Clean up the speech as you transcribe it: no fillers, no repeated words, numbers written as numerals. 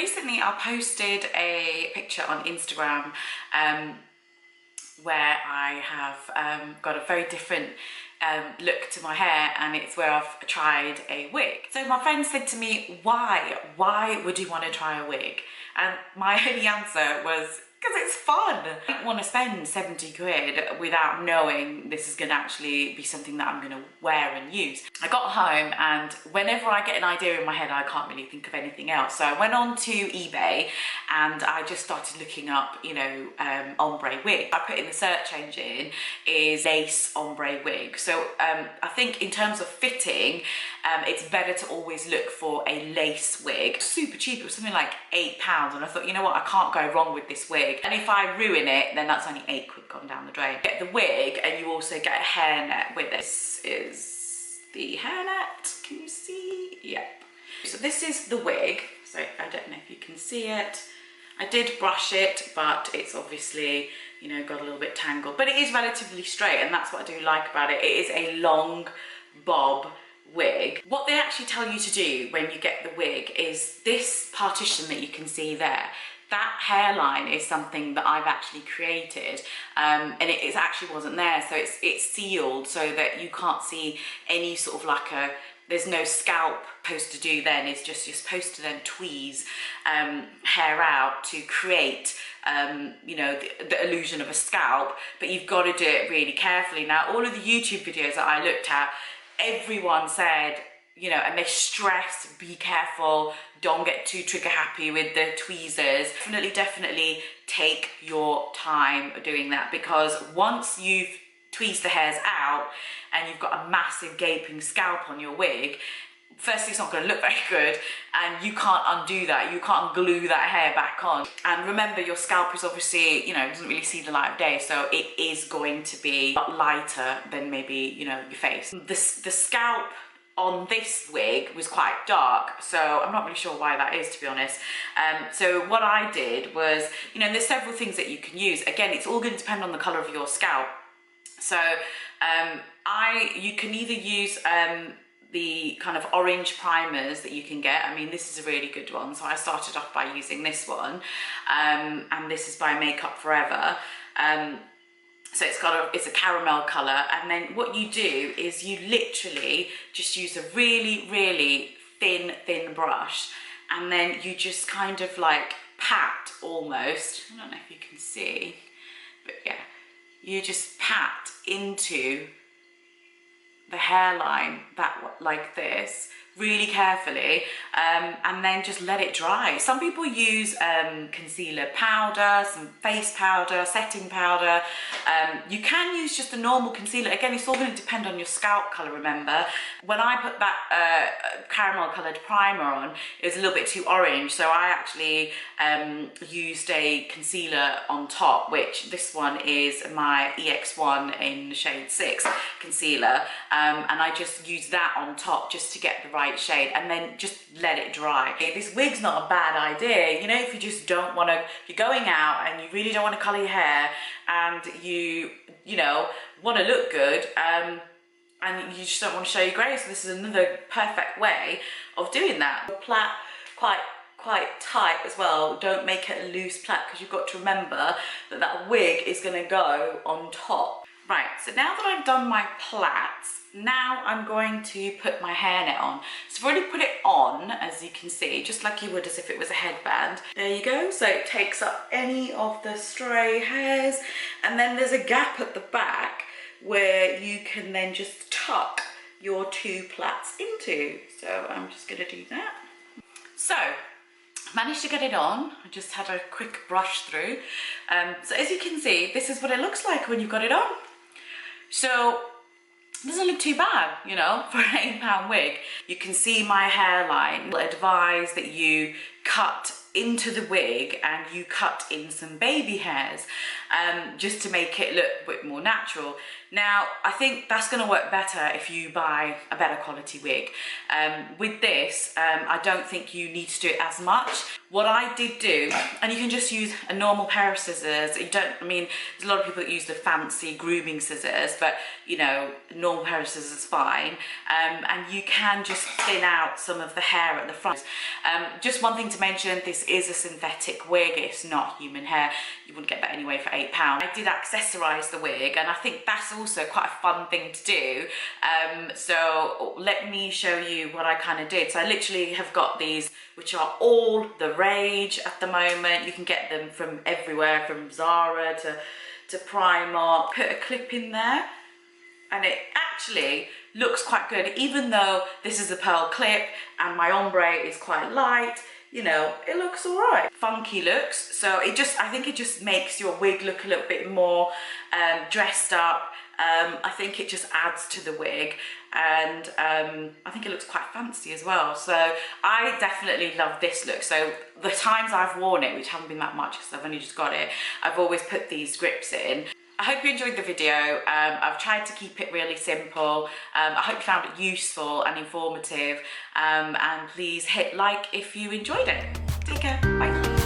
recently I posted a picture on Instagram where I have got a very different look to my hair, and it's where I've tried a wig. So my friend said to me, why would you want to try a wig? And my only answer was, because it's fun. I don't want to spend 70 quid without knowing this is going to actually be something that I'm going to wear and use. I got home, and whenever I get an idea in my head, I can't really think of anything else. So I went on to eBay and I just started looking up, you know, ombre wig. I put in the search engine is lace ombre wig. So I think in terms of fitting, it's better to always look for a lace wig. Super cheap, it was something like £8, and I thought, you know what, I can't go wrong with this wig. And if I ruin it, then that's only 8 quid gone down the drain. Get the wig, and you also get a hairnet with it. This is the hairnet, can you see? Yep. So this is the wig, so I don't know if you can see it. I did brush it, but it's obviously, you know, got a little bit tangled, but it is relatively straight, and that's what I do like about it. It is a long bob wig. What they actually tell you to do when you get the wig is this partition that you can see there. That hairline is something that I've actually created, and it actually wasn't there, so it's sealed so that you can't see any sort of like there's no scalp supposed to do then. It's just you're supposed to then tweeze hair out to create you know, the illusion of a scalp, but you've got to do it really carefully. Now, all of the YouTube videos that I looked at, everyone said, you know, and they stress, be careful, don't get too trigger happy with the tweezers. Definitely take your time doing that, because once you've tweezed the hairs out and you've got a massive gaping scalp on your wig, firstly, it's not going to look very good, and you can't undo that. You can't glue that hair back on. And remember, your scalp is obviously, you know, doesn't really see the light of day, so it is going to be lighter than maybe, you know, your face. The scalp on this wig was quite dark, so I'm not really sure why that is, to be honest. So what I did was, you know, there's several things that you can use. Again, it's all going to depend on the colour of your scalp. So you can either use the kind of orange primers that you can get. I mean, this is a really good one, so I started off by using this one, and this is by Makeup Forever. So it's a caramel colour, and then what you do is you literally just use a really thin brush, and then you just kind of like pat almost. I don't know if you can see, but yeah, you just pat into the hairline like this really carefully, and then just let it dry. Some people use concealer powder, some face powder, setting powder. You can use just a normal concealer. Again, it's all going to depend on your scalp colour, remember. When I put that caramel coloured primer on, it was a little bit too orange, so I actually used a concealer on top, which this one is my EX1 in the shade 6 concealer, and I just used that on top just to get the right shade, and then just let it dry. This wig's not a bad idea, you know, if you just don't want to, if you're going out and you really don't want to colour your hair, and you know, want to look good, and you just don't want to show your grey, so this is another perfect way of doing that. Plait quite tight as well. Don't make it a loose plait, because you've got to remember that that wig is going to go on top. Right, so now that I've done my plaits, now I'm going to put my hairnet on. So I've already put it on, as you can see, just like you would as if it was a headband. There you go, so it takes up any of the stray hairs, and then there's a gap at the back where you can then just tuck your two plaits into. So I'm just going to do that. So managed to get it on. I just had a quick brush through. So as you can see, this is what it looks like when you've got it on. So it doesn't look too bad, you know, for an £8 wig. You can see my hairline. I advise that you cut into the wig and you cut in some baby hairs, just to make it look a bit more natural. Now, I think that's going to work better if you buy a better quality wig. With this, I don't think you need to do it as much. What I did do, and you can just use a normal pair of scissors. You don't, I mean, there's a lot of people that use the fancy grooming scissors, but you know, a normal pair of scissors is fine. And you can just thin out some of the hair at the front. Just one thing to mention, this this is a synthetic wig, it's not human hair. You wouldn't get that anyway for £8. I did accessorise the wig, and I think that's also quite a fun thing to do. So let me show you what I kind of did. So I literally have got these, which are all the rage at the moment. You can get them from everywhere, from Zara to Primark. Put a clip in there, and it actually looks quite good, even though this is a pearl clip and my ombre is quite light. You know, it looks all right. Funky looks. So I think it just makes your wig look a little bit more dressed up. I think it just adds to the wig, and I think it looks quite fancy as well. So I definitely love this look. So the times I've worn it, which haven't been that much because I've only just got it, I've always put these grips in. I hope you enjoyed the video. I've tried to keep it really simple. I hope you found it useful and informative, and please hit like if you enjoyed it. Take care, bye.